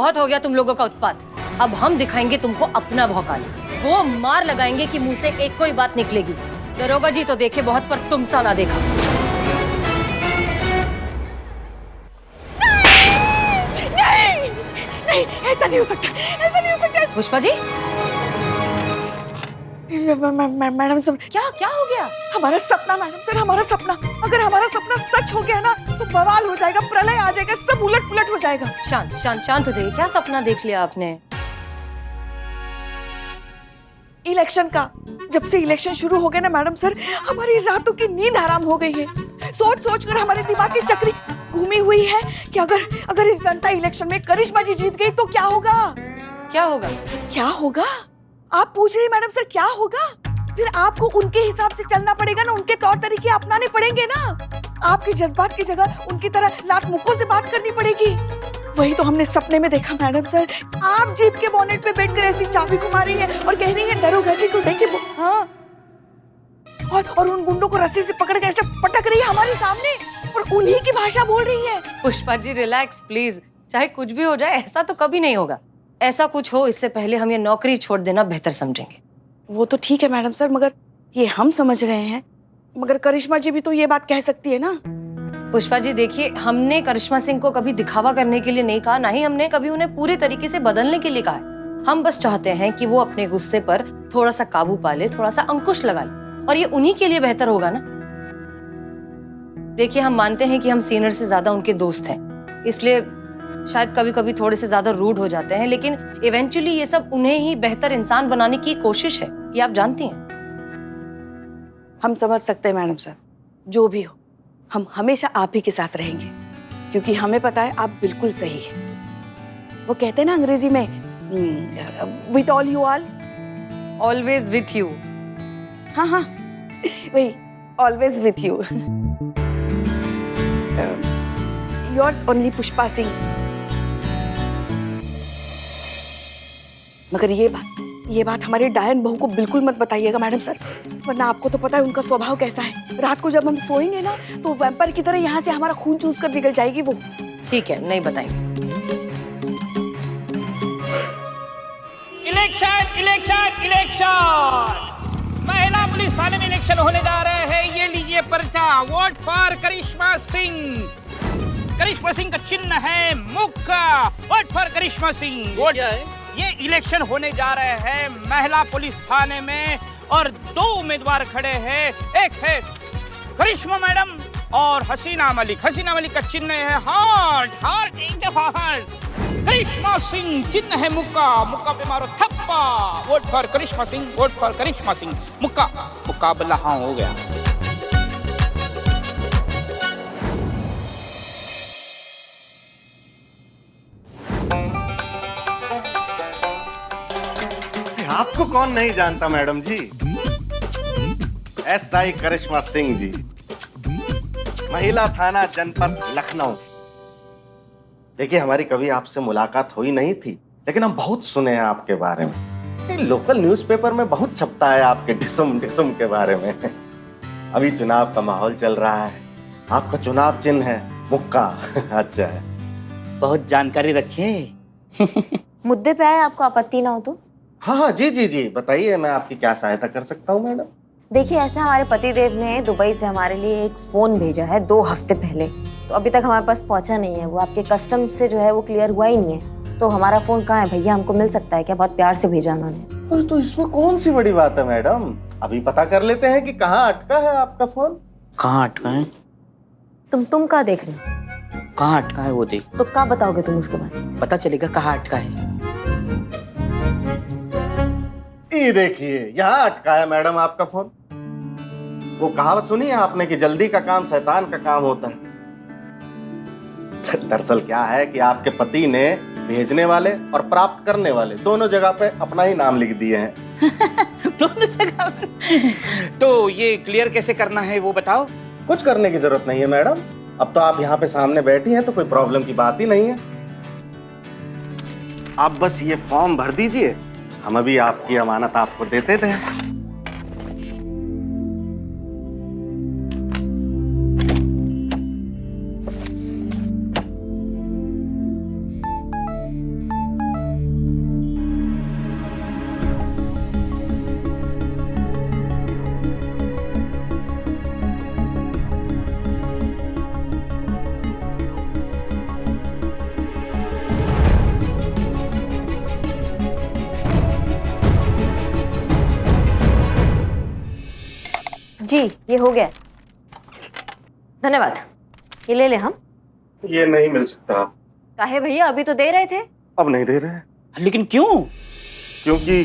बहुत हो गया तुम लोगों का उत्पात। अब हम दिखाएंगे तुमको अपना भौकाल। वो मार लगाएंगे कि मुंह से एक कोई बात निकलेगी। दरोगा जी तो देखे बहुत, पर तुम सा ना देखा। नहीं, नहीं, ऐसा नहीं हो सकता, ऐसा नहीं हो सकता। पुष्पा जी, मैडम सर, क्या क्या हो गया? हमारा सपना मैडम सर, हमारा सपना, अगर हमारा सपना सच हो गया ना तो बवाल हो जाएगा, प्रलय आ जाएगा, सब उलट पुलट हो जाएगा। शांत शांत शांत हो जाइए। क्या सपना देख लिया आपने? इलेक्शन का। जब से इलेक्शन शुरू हो गए ना मैडम सर, हमारी रातों की नींद हराम हो गई है। सोच सोच कर हमारे दिमाग की चक्री घूमी हुई है कि अगर इस जनता इलेक्शन में करिश्मा जी जीत गई तो क्या होगा? क्या होगा? क्या होगा? आप पूछ रही मैडम सर क्या होगा? फिर आपको उनके हिसाब से चलना पड़ेगा ना, उनके तौर तरीके अपनाने पड़ेंगे ना। आपके जज्बात की जगह उनकी तरह लात मुक्कों से बात करनी पड़ेगी। वही तो हमने सपने में देखा मैडम सर। आप जीप के बोनेट पे बैठकर ऐसी चाबी घुमा रही है और कह रही है दरोगा जी को देंगे। हाँ, और उन गुंडों को रस्सी से पकड़ के ऐसे पटक रही है हमारे सामने और उन्हीं की भाषा बोल रही है। Pushpa ji relax please. चाहे कुछ भी हो जाए, ऐसा तो कभी नहीं होगा। ऐसा कुछ हो इससे पहले हम ये नौकरी छोड़ देना बेहतर समझेंगे। वो तो ठीक है मैडम सर, मगर ये हम समझ रहे हैं, मगर करिश्मा जी भी तो ये बात कह सकती है ना। पुष्पा जी देखिए, हमने करिश्मा सिंह को कभी दिखावा करने के लिए नहीं कहा, ना ही हमने कभी उन्हें पूरे तरीके से बदलने के लिए कहा है। हम बस चाहते हैं कि वो अपने गुस्से पर थोड़ा सा काबू पा ले, थोड़ा सा अंकुश लगा ले, और ये उन्हीं के लिए बेहतर होगा ना। देखिए, हम मानते हैं कि हम सीनियर से ज्यादा उनके दोस्त हैं, इसलिए शायद कभी कभी थोड़े से ज्यादा रूड हो जाते हैं, लेकिन इवेंचुअली ये सब उन्हें ही बेहतर इंसान बनाने की कोशिश है, ये आप जानती हैं। हम समझ सकते हैं मैडम सर, जो भी हो हम हमेशा आप ही के साथ रहेंगे, क्योंकि हमें पता है आप बिल्कुल सही है। वो कहते हैं ना अंग्रेजी में, with all you all, always with you. हाँ हाँ वही, always with you. Yours only Pushpa Singh. मगर ये बात हमारी डायन बहू को बिल्कुल मत बताइएगा मैडम सर, वरना आपको तो पता है उनका स्वभाव कैसा है। रात को जब हम सोएंगे ना तो वैम्पायर की तरह यहाँ से हमारा खून चूस कर निकल जाएगी वो। ठीक है, नहीं बताएंगे। इलेक्शन इलेक्शन इलेक्शन, महिला पुलिस थाने में इलेक्शन होने जा रहे हैं। ये लीजिए पर्चा, वोट फॉर करिश्मा सिंह। करिश्मा सिंह का चिन्ह है मुक्का, vote for Karishma Singh. Vote क्या है? ये इलेक्शन होने जा रहे हैं महिला पुलिस थाने में, और 2 उम्मीदवार खड़े हैं। एक है करिश्मा मैडम और हसीना मलिक। हसीना मलिक का चिन्ह है हार्ट, हार्ट एक दफा हार्ट। करिश्मा सिंह चिन्ह है मुक्का, मुक्का पे मारो थप्पा। Vote for Karishma Singh, vote for Karishma Singh. मुक्का, मुकाबला हाँ हो गया। आपको कौन नहीं जानता मैडम जी, SI करिश्मा सिंह जी, महिला थाना जनपद लखनऊ। देखिए, हमारी कभी आपसे मुलाकात हुई नहीं थी, लेकिन हम बहुत सुने हैं आपके बारे में। लोकल न्यूज़पेपर में बहुत छपता है आपके डिसम डिसम के बारे में। अभी चुनाव का माहौल चल रहा है, आपका चुनाव चिन्ह है मुक्का। अच्छा है, बहुत जानकारी रखिए। मुद्दे पे आए, आपको आपत्ति ना हो तो? हाँ हाँ जी जी जी, बताइए मैं आपकी क्या सहायता कर सकता हूँ मैडम। देखिए, ऐसा हमारे पतिदेव ने दुबई से हमारे लिए एक फोन भेजा है 2 हफ्ते पहले, तो अभी तक हमारे पास पहुंचा नहीं है। वो आपके कस्टम से जो है वो क्लियर हुआ ही नहीं है। तो हमारा फोन कहाँ है भैया, हमको मिल सकता है क्या? बहुत प्यार से भेजा उन्होंने। अरे तो इसमें कौन सी बड़ी बात है मैडम, अभी पता कर लेते हैं कि कहाँ अटका है आपका फोन। कहाँ अटका है? तुम कहाँ देख रहे हो? कहाँ अटका है वो देख। तो क्या बताओगे तुम उसके बाद? पता चलेगा कहाँ अटका है। ये देखिए, यहाँ अटका है मैडम आपका फोन। वो कहावत सुनी है आपने कि जल्दी का काम शैतान का काम होता है। दरअसल क्या है कि आपके पति ने भेजने वाले और प्राप्त करने वाले दोनों जगह पे अपना ही नाम लिख दिए हैं। दोनों जगह। तो ये क्लियर कैसे करना है वो बताओ। कुछ करने की जरूरत नहीं है मैडम, अब तो आप यहाँ पे सामने बैठी हैं तो कोई प्रॉब्लम की बात ही नहीं है। आप बस ये फॉर्म भर दीजिए, हम अभी आपकी अमानत आपको देते थे। जी ये हो गया, धन्यवाद। ये ले ले हम। ये नहीं मिल सकता। काहे भैया, अभी तो दे रहे थे। अब नहीं दे रहे हैं। लेकिन क्यों? क्योंकि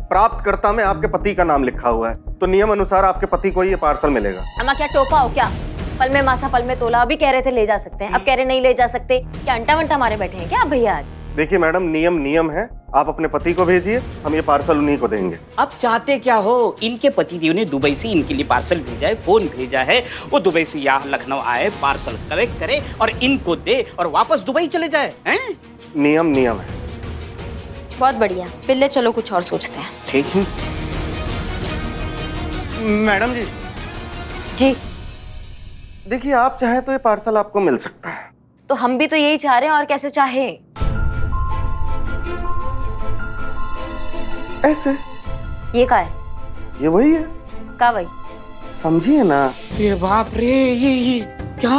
प्राप्तकर्ता में आपके पति का नाम लिखा हुआ है, तो नियम अनुसार आपके पति को ये पार्सल मिलेगा। अम्मा क्या टोपा हो क्या? पल में मासा पल में तोला। अभी कह रहे थे ले जा सकते हैं, अब कह रहे नहीं ले जा सकते। क्या अंटा वंटा मारे बैठे हैं क्या आप भैया आज? देखिए मैडम, नियम है। आप अपने पति को भेजिए, हम ये पार्सल उन्हीं को देंगे। अब चाहते क्या हो? इनके पतिदेव ने दुबई से इनके लिए पार्सल भेजा है, फोन भेजा है। वो दुबई से यहाँ लखनऊ आए, पार्सल कलेक्ट करे और इनको दे और वापस दुबई चले जाए। हैं? नियम है। बहुत बढ़िया, पिल्ले चलो कुछ और सोचते हैं। ठीक है मैडम जी। जी देखिए, आप चाहें तो ये पार्सल आपको मिल सकता है। तो हम भी तो यही चाह रहे हैं, और कैसे चाहे? ऐसे। ये का है? ये वही है। का वही? समझिए ना। ये बाप रे, ये क्या?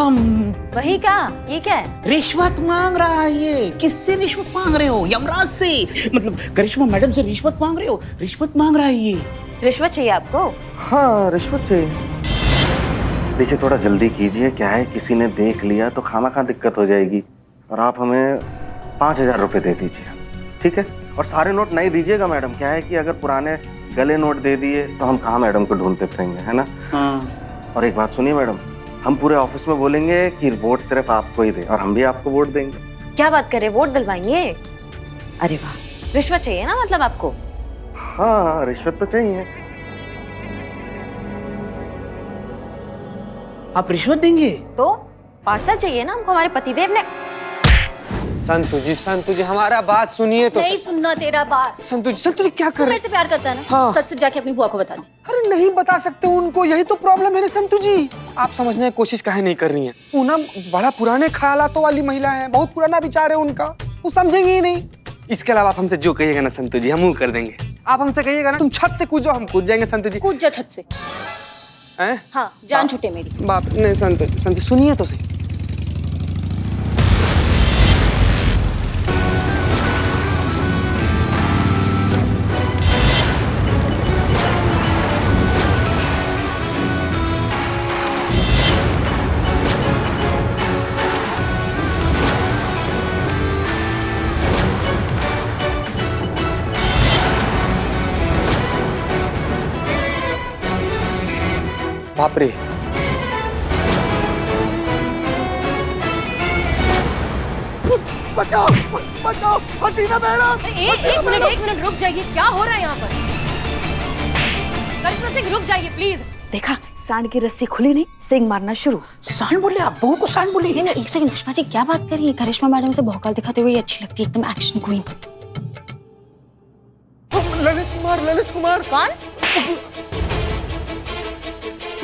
वही का? ये क्या है? रिश्वत मांग रहा है ये। किससे रिश्वत मांग रहे हो? यमराज से। मतलब करिश्मा मैडम से रिश्वत मांग रहे हो? रिश्वत मांग रहा है ये। रिश्वत चाहिए आपको? हाँ, रिश्वत चाहिए। देखिए, थोड़ा जल्दी कीजिए। क्या है, किसी ने देख लिया तो खामा दिक्कत हो जाएगी। और आप हमें 5,000 रुपये दे दीजिए, ठीक है? और सारे नोट नहीं दीजिएगा मैडम। क्या है कि अगर पुराने गले नोट दे दिए तो हम कहाँ मैडम को ढूंढते फिरेंगे, है ना? हाँ। और एक बात सुनिए मैडम, हम पूरे ऑफिस में बोलेंगे कि वोट सिर्फ आपको ही दे, और हम भी आपको वोट देंगे। क्या बात कर रहे, वोट दिलवाएंगे? अरे वाह, रिश्वत चाहिए ना मतलब आपको? हाँ, रिश्वत तो चाहिए। आप रिश्वत देंगे? तो पार्सल चाहिए ना हमको, हमारे पतिदेव ने। संतु जी हमारा बात सुनिए तो। नहीं सुनना तेरा बात। संतु जी क्या कर रहे? मेरे से प्यार करता है ना? हाँ। सच सच जाके अपनी बुआ को बता दे। अरे नहीं बता सकते उनको, यही तो प्रॉब्लम है ना संतु जी। आप समझने की कोशिश काहे नहीं कर रही हैं? वो ना बड़ा पुराने ख्यालातों वाली महिला है, बहुत पुराना विचार है उनका, वो समझेंगे ही नहीं। इसके अलावा आप हमसे जो कहिएगा ना संतु जी, हम वो कर देंगे। आप हमसे कहिएगा ना तुम छत से कूदो, हम कूद जाएंगे संतु जी। कूद जा छत से। हैं? हाँ, जान छूटे मेरी। बाप नहीं संतु सुनिए तो सही। बाप रे, बचाओ बचाओ, हसीना मैडम। एक मिनट रुक जाइए। क्या हो रहा है यहाँ पर? करिश्मा सिंह रुक जाइए प्लीज। देखा, सांड की रस्सी खुली नहीं, सिंह मारना शुरू। सांड बोले? आप बहू को सांड बोले? नहीं, एक सेकंड पुष्पा जी, क्या बात कर रही है? करिश्मा मैडम से भौकाल दिखाते हुए अच्छी लगती है, एकदम एक्शन क्वीन। ललित कुमार। कौन?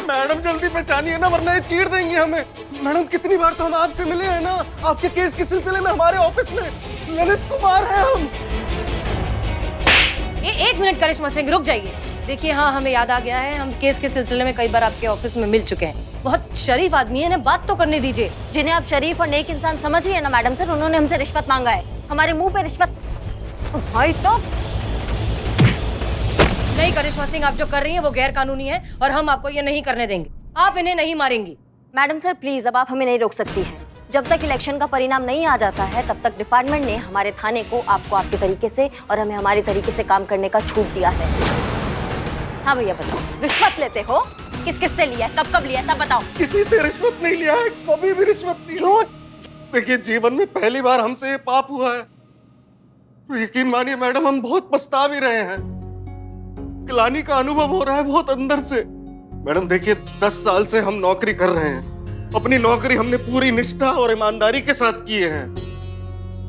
मैडम जल्दी पहचानिए ना, वरना ये चीर देंगे हमें। मैडम, कितनी बार तो हम आपसे मिले हैं ना, आपके केस के सिलसिले में हमारे ऑफिस में। ललित कुमार हैं हम। एक मिनट करिश्मा सिंह, रुक जाइए। देखिए, हाँ, हमें याद आ गया है, हम केस के सिलसिले में कई बार आपके ऑफिस में मिल चुके हैं। बहुत शरीफ आदमी है ना, बात तो करने दीजिए। जिन्हें आप शरीफ और नेक इंसान समझिए ना मैडम सर, उन्होंने हमसे रिश्वत मांगा है। हमारे मुंह पे रिश्वत। भाई तो नहीं करिश्मा सिंह, आप जो कर रही हैं वो गैर कानूनी है और हम आपको ये नहीं करने देंगे। आप इन्हें नहीं मारेंगी। मैडम सर प्लीज, अब आप हमें नहीं रोक सकती हैं। जब तक इलेक्शन का परिणाम नहीं आ जाता है तब तक डिपार्टमेंट ने हमारे थाने को आपको आपके तरीके से और हमें हमारे तरीके से काम करने का छूट दिया है। हाँ भैया बताओ, रिश्वत लेते हो? किस किस से लिया, कब कब लिया, सब बताओ। किसी से रिश्वत नहीं लिया है, कभी भी रिश्वत नहीं। झूठ। देखिए, जीवन में पहली बार हमसे ये पाप हुआ है। यकीन मानिए मैडम, हम बहुत पछता भी रहे हैं। ग्लानि का अनुभव हो रहा है बहुत अंदर से। मैडम देखिए, 10 साल से हम नौकरी कर रहे हैं। अपनी नौकरी हमने पूरी निष्ठा और ईमानदारी के साथ किए हैं।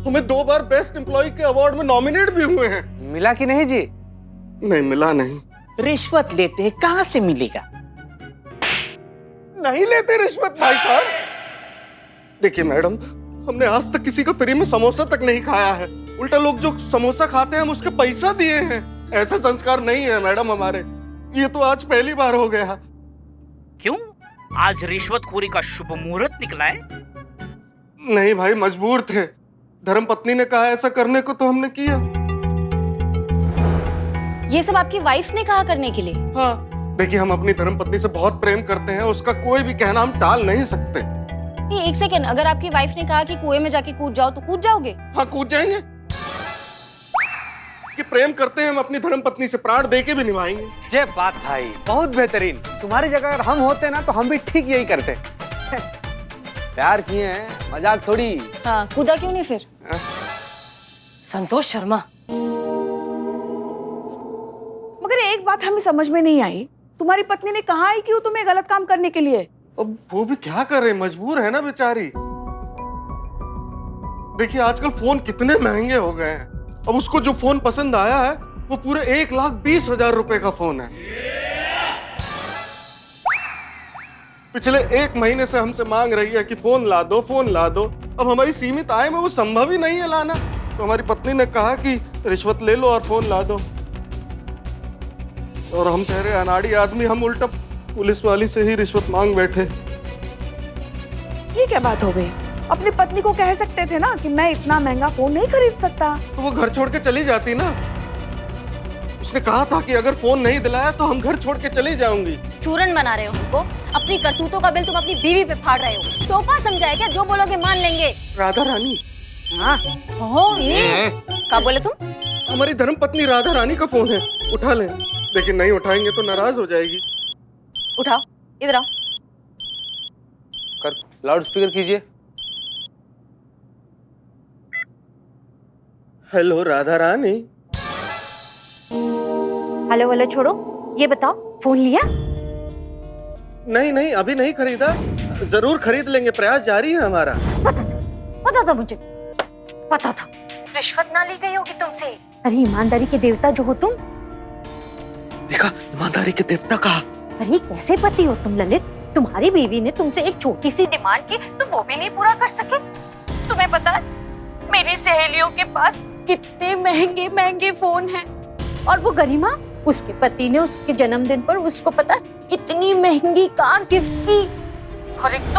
हमें 2 बार बेस्ट एम्प्लॉय के अवार्ड में नॉमिनेट भी हुए हैं। मिला कि नहीं जी? नहीं मिला। नहीं रिश्वत लेते हैं, कहाँ से मिलेगा? नहीं लेते रिश्वत भाई साहब। देखिए मैडम, हमने आज तक किसी का फ्री में समोसा तक नहीं खाया है। उल्टा लोग जो समोसा खाते हैं हम उसके पैसा दिए हैं। ऐसा संस्कार नहीं है मैडम हमारे। ये तो आज पहली बार हो गया। क्यों? आज रिश्वतखोरी का शुभ मुहूर्त निकला है? नहीं भाई, मजबूर थे। धर्मपत्नी ने कहा ऐसा करने को तो हमने किया। ये सब आपकी वाइफ ने कहा करने के लिए? हाँ, देखिए हम अपनी धर्मपत्नी से बहुत प्रेम करते हैं, उसका कोई भी कहना हम टाल नहीं सकते। नहीं, एक सेकेंड, अगर आपकी वाइफ ने कहा कि कुएं में जाके कूद जाओ तो कूद जाओगे? हाँ, कूद जाएंगे। कि प्रेम करते हैं हम अपनी धर्मपत्नी से, प्राण दे के भी निभाएंगे। जय बात भाई, बहुत बेहतरीन। तुम्हारी जगह अगर हम होते ना तो हम भी ठीक यही करते। प्यार किए हैं, मजाक थोड़ी। हाँ, कूदा क्यों नहीं फिर? संतोष शर्मा, मगर एक बात हमें समझ में नहीं आई, तुम्हारी पत्नी ने कहा है कि वो तुम्हें गलत काम करने के लिए? अब वो भी क्या करे, मजबूर है ना बेचारी। देखिए आजकल फोन कितने महंगे हो गए हैं। अब उसको जो फोन पसंद आया है वो पूरे 1,20,000 रुपए का फोन है। पिछले 1 महीने से हमसे मांग रही है कि फोन ला दो, फोन ला दो। अब हमारी सीमित आय में वो संभव ही नहीं है लाना, तो हमारी पत्नी ने कहा कि रिश्वत ले लो और फोन ला दो। और हम ठहरे अनाड़ी आदमी, हम उल्टा पुलिस वाली से ही रिश्वत मांग बैठे। ये क्या बात हो गई? अपनी पत्नी को कह सकते थे ना कि मैं इतना महंगा फोन नहीं खरीद सकता। तो वो घर छोड़ के चली जाती ना। उसने कहा था कि अगर फोन नहीं दिलाया तो हम घर छोड़ के चली जाऊंगी। चूरन बना रहे हो हमको? अपनी करतूतों का बिल तुम अपनी बीवी पे फाड़ रहे हो। टोपा समझाया क्या? जो बोलोगे मान लेंगे। राधा रानी, हाँ, ओह ये क्या बोले तुम? हमारी धर्मपत्नी राधा रानी का फोन है, उठा लें। लेकिन नहीं उठाएंगे तो नाराज हो जाएगी। उठाओ, इधर आओ। कर लाउड स्पीकर कीजिए। Hello Radha Rani. Hello hello छोड़ो, ये बताओ फोन लिया? नहीं नहीं, अभी नहीं खरीदा, जरूर खरीद लेंगे, प्रयास जारी है हमारा। पता था मुझे, पता था। रिश्वत ना ली गई होगी तुमसे। अरे ईमानदारी के देवता जो हो तुम। देखा, ईमानदारी के देवता कहा। अरे कैसे पति हो तुम ललित? तुम्हारी बीवी ने तुमसे एक छोटी सी डिमांड की तो वो भी नहीं पूरा कर सके। तुम्हें पता है मेरी सहेलियों के पास कितने महंगे महंगे फोन हैं, और वो गरिमा, उसके पति ने उसके जन्मदिन पर उसको पता कितनी महंगी कार गिफ्ट की। और एक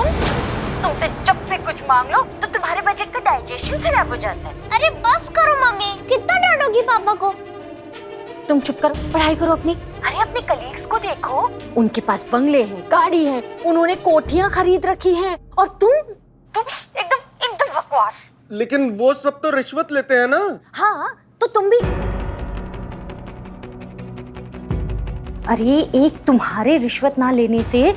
तुमसे जब भी कुछ मांग लो तो तुम्हारे बजट का डाइजेशन खराब हो जाता है। अरे बस करो मम्मी, कितना डांटोगी पापा को? तुम चुप करो, पढ़ाई करो अपनी। अरे अपने कलीग्स को देखो, उनके पास बंगले हैं, गाड़ी है, उन्होंने कोठियां खरीद रखी हैं, और तुम एकदम एकदम बकवास। लेकिन वो सब तो रिश्वत लेते हैं ना। हाँ तो तुम भी। अरे एक तुम्हारे रिश्वत ना लेने से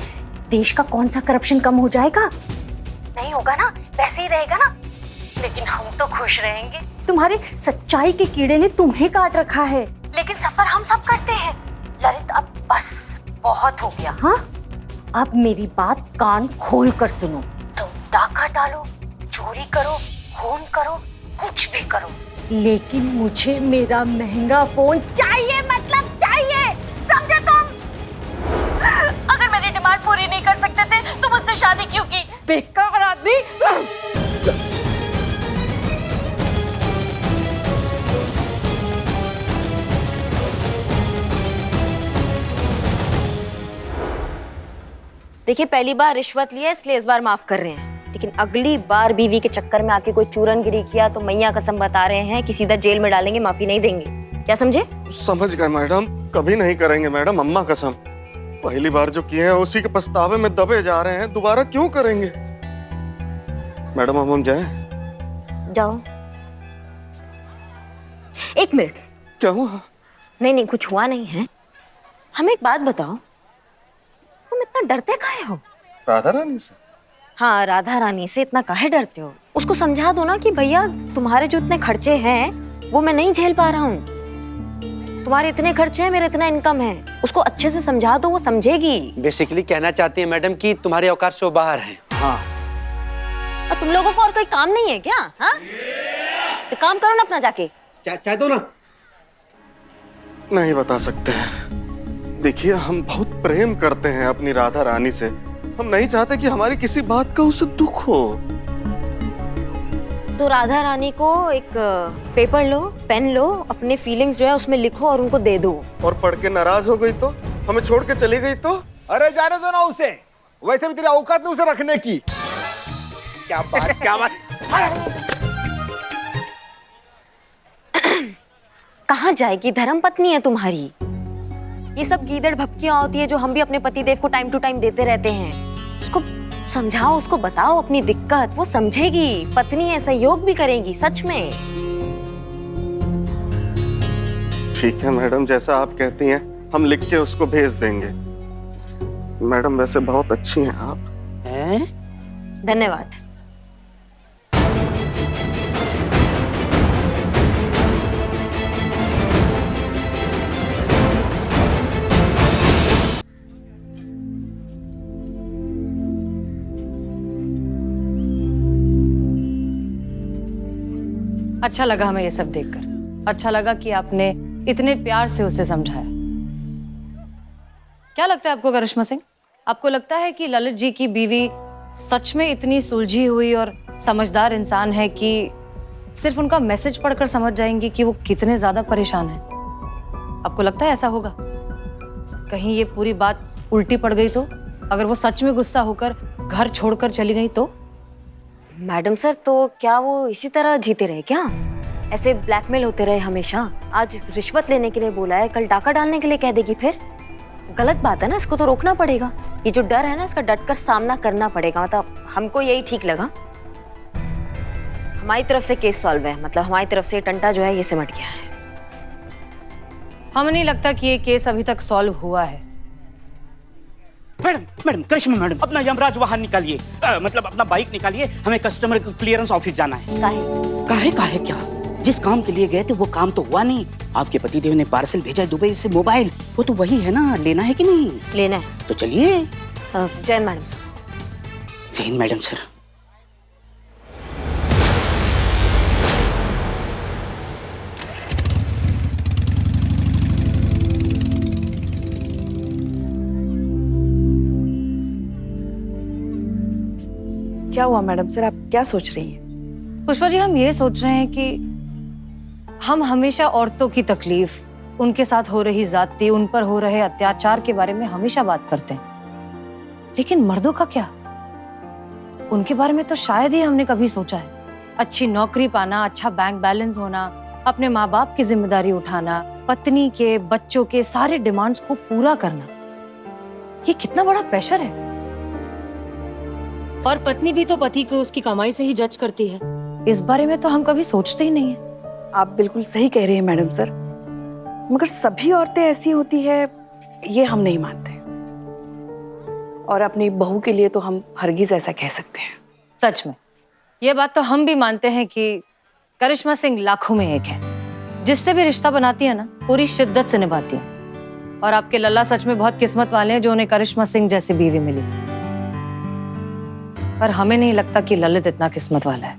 देश का कौन सा करप्शन कम हो जाएगा? नहीं होगा ना, वैसे ही रहेगा ना। लेकिन हम तो खुश रहेंगे। तुम्हारे सच्चाई के कीड़े ने तुम्हें काट रखा है। लेकिन सफर हम सब करते हैं। ललित अब बस बहुत हो गया। हाँ, अब मेरी बात कान खोल कर सुनो। तुम डाका डालो, चोरी करो, खून करो, कुछ भी करो, लेकिन मुझे मेरा महंगा फोन चाहिए, मतलब चाहिए, समझे तुम? अगर मेरी डिमांड पूरी नहीं कर सकते थे तो मुझसे शादी क्यों की? बेकार आदमी। देखिए, पहली बार रिश्वत लिया इसलिए इस बार माफ कर रहे हैं, लेकिन अगली बार बीवी के चक्कर में आके कोई चूरनगिरी किया तो मैया कसम बता रहे हैं कि सीधा जेल में डालेंगे, माफी नहीं देंगे। क्या समझे? समझ गए मैडम, कभी नहीं करेंगे मैडम, अम्मा कसम। पहली बार जो किए हैं उसी के पछतावे में दबे जा रहे हैं, दोबारा क्यों करेंगे? मैडम अब हम जाएं? जाओ। एक मिनट। क्या हुआ? नहीं, कुछ हुआ नहीं है। हमें एक बात बताओ, तुम इतना डरते काहे हो? राधा रानी से? हाँ, राधा रानी से इतना काहे डरते हो? उसको समझा दो ना कि भैया तुम्हारे जो इतने खर्चे हैं वो मैं नहीं झेल पा रहा हूँ। तुम्हारे इतने खर्चे हैं, मेरा इतना इनकम है। उसको अच्छे से समझा दो, वो समझेगी। बेसिकली कहना चाहती है मैडम कि तुम्हारे औकात से वो बाहर है। हाँ। और तुम लोगों को और कोई काम नहीं है क्या? हाँ, तो काम करो ना अपना जाके। चाय दो ना। नहीं बता सकते। देखिए हम बहुत प्रेम करते हैं अपनी राधा रानी से, हम नहीं चाहते कि हमारी किसी बात का उसे दुख हो। तो राधा रानी को एक पेपर लो, पेन लो, अपने फीलिंग्स जो है उसमें लिखो और उनको दे दो। और पढ़ के नाराज हो गई तो, हमें छोड़ के चली गई तो? अरे जाने दो ना उसे, वैसे भी तेरी औकात नहीं उसे रखने की। क्या बात, क्या बात। कहाँ जाएगी? धर्मपत्नी है तुम्हारी। ये सब गीदड़ भपकियां होती है जो हम भी अपने पतिदेव को टाइम टू टाइम देते रहते हैं। उसको समझाओ, उसको बताओ अपनी दिक्कत, वो समझेगी। पत्नी है, सहयोग भी करेगी सच में। ठीक है मैडम, जैसा आप कहती हैं हम लिख के उसको भेज देंगे। मैडम वैसे बहुत अच्छी हैं आप। हैं? धन्यवाद। अच्छा लगा हमें ये सब देखकर। अच्छा लगा कि आपने इतने प्यार से उसे समझाया। क्या लगता है आपको करिश्मा सिंह? आपको लगता है कि ललित जी की बीवी सच में इतनी सुलझी हुई और समझदार इंसान है कि सिर्फ उनका मैसेज पढ़कर समझ जाएंगी कि वो कितने ज्यादा परेशान हैं? आपको लगता है ऐसा होगा? कहीं ये पूरी बात उल्टी पड़ गई तो? अगर वो सच में गुस्सा होकर घर छोड़कर चली गई तो? मैडम सर, तो क्या वो इसी तरह जीते रहे क्या? ऐसे ब्लैकमेल होते रहे हमेशा? आज रिश्वत लेने के लिए बोला है, कल डाका डालने के लिए कह देगी फिर? गलत बात है ना, इसको तो रोकना पड़ेगा। ये जो डर है ना, इसका डट कर सामना करना पड़ेगा। मतलब हमको यही ठीक लगा। हमारी तरफ से केस सॉल्व है, मतलब हमारी तरफ से टंटा जो है ये सिमट गया है। हमें नहीं लगता कि ये केस अभी तक सॉल्व हुआ है। मैडम मैडम करिश्मा मैडम, अपना यमराज वाहन निकालिए, मतलब अपना बाइक निकालिए, हमें कस्टमर क्लियरेंस ऑफिस जाना है। काहे क्या? जिस काम के लिए गए थे वो काम तो हुआ नहीं। आपके पतिदेव ने पार्सल भेजा है दुबई से मोबाइल, वो तो वही है ना, लेना है कि नहीं? लेना है तो चलिए। Jain madam sir. Jain madam sir. क्या हुआ मैडम सर, आप क्या सोच रही हैं? पुष्पा जी, हम ये सोच रहे हैं कि हम हमेशा औरतों की तकलीफ, उनके साथ हो रही ज्यादती, उन पर हो रहे अत्याचार के बारे में हमेशा बात करते हैं, लेकिन मर्दों का क्या? उनके बारे में तो शायद ही हमने कभी सोचा है। अच्छी नौकरी पाना, अच्छा बैंक बैलेंस होना, अपने माँ बाप की जिम्मेदारी उठाना, पत्नी के, बच्चों के सारे डिमांड्स को पूरा करना, ये कितना बड़ा प्रेशर है। और पत्नी भी तो पति को उसकी कमाई से ही जज करती है। इस बारे में तो हम कभी सोचते ही नहीं है। आप बिल्कुल सही कह रही हैं मैडम सर, मगर सभी औरतें ऐसी होती है ये हम नहीं मानते, और अपनी बहू के लिए तो हम हरगिज ऐसा कह सकते हैं। सच में ये बात तो हम भी मानते हैं कि करिश्मा सिंह लाखों में एक है। जिससे भी रिश्ता बनाती है ना, पूरी शिद्दत से निभाती है। और आपके लल्ला सच में बहुत किस्मत वाले हैं जो उन्हें करिश्मा सिंह जैसी बीवी मिली। पर हमें नहीं लगता कि ललित इतना किस्मत वाला है।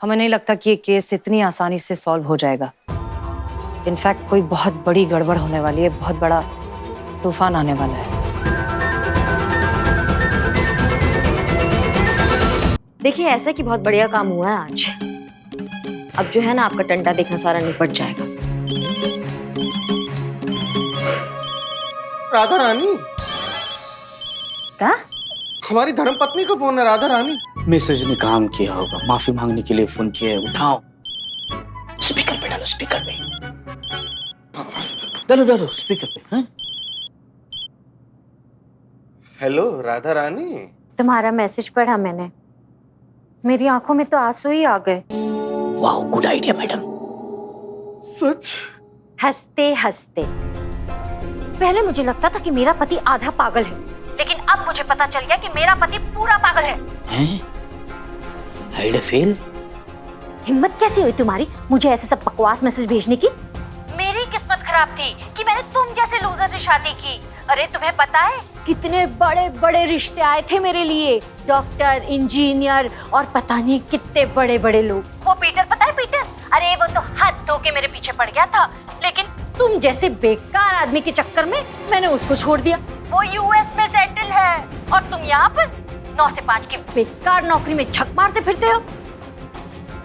हमें नहीं लगता कि ये केस इतनी आसानी से सॉल्व हो जाएगा। इनफैक्ट कोई बहुत बड़ी गड़बड़ होने वाली है, बहुत बड़ा तूफान आने वाला है। देखिए, ऐसा कि बहुत बढ़िया काम हुआ है आज। अब जो है ना, आपका टंटा देखना सारा निपट जाएगा। राधा रानी, क्या? हमारी धर्मपत्नी का फोन है। राधा रानी, मैसेज ने काम किया होगा, माफी मांगने के लिए फोन किया है। उठाओ, स्पीकर पे डालो, स्पीकर पे डालो स्पीकर पे। हैं? हेलो राधा रानी। तुम्हारा मैसेज पढ़ा मैंने, मेरी आंखों में तो आंसू ही आ गए। वाह, गुड आइडिया मैडम। सच? हंसते हंसते। पहले मुझे लगता था कि मेरा पति आधा पागल है, लेकिन अब मुझे पता चल गया कि मेरा पति पूरा पागल है। हैं? Hide fail? हिम्मत कैसे हुई तुम्हारी मुझे ऐसे सब बकवास मैसेज भेजने की? मेरी किस्मत खराब थी कि मैंने तुम जैसे लूजर से शादी की। अरे तुम्हें पता है कितने बड़े बड़े रिश्ते आए थे मेरे लिए, डॉक्टर, इंजीनियर और पता नहीं कितने बड़े बड़े लोग। वो पीटर, पता है पीटर? अरे वो तो हाथ धो के मेरे पीछे पड़ गया था, लेकिन तुम जैसे बेकार आदमी के चक्कर में मैंने उसको छोड़ दिया। वो यूएस में सेटल है और तुम यहाँ पर 9 से 5 की बेकार नौकरी में झक मारते फिरते हो।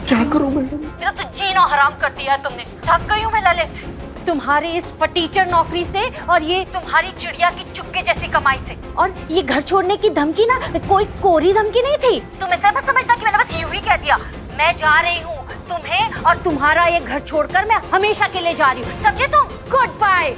क्या करूं मैडम? मेरा तो जीना हराम कर दिया है तुमने। थक गई हूँ मैं ललित, तुम्हारी इस फटीचर नौकरी से और ये तुम्हारी चिड़िया की चुग्गे जैसी कमाई से। और ये घर छोड़ने की धमकी ना कोई कोरी धमकी नहीं थी। तुम ऐसा मत समझना कि मैंने बस यूं ही कह दिया। मैं जा रही हूँ, तुम्हें और तुम्हारा ये घर छोड़कर मैं हमेशा के लिए जा रही हूँ, समझे तुम? Good bye.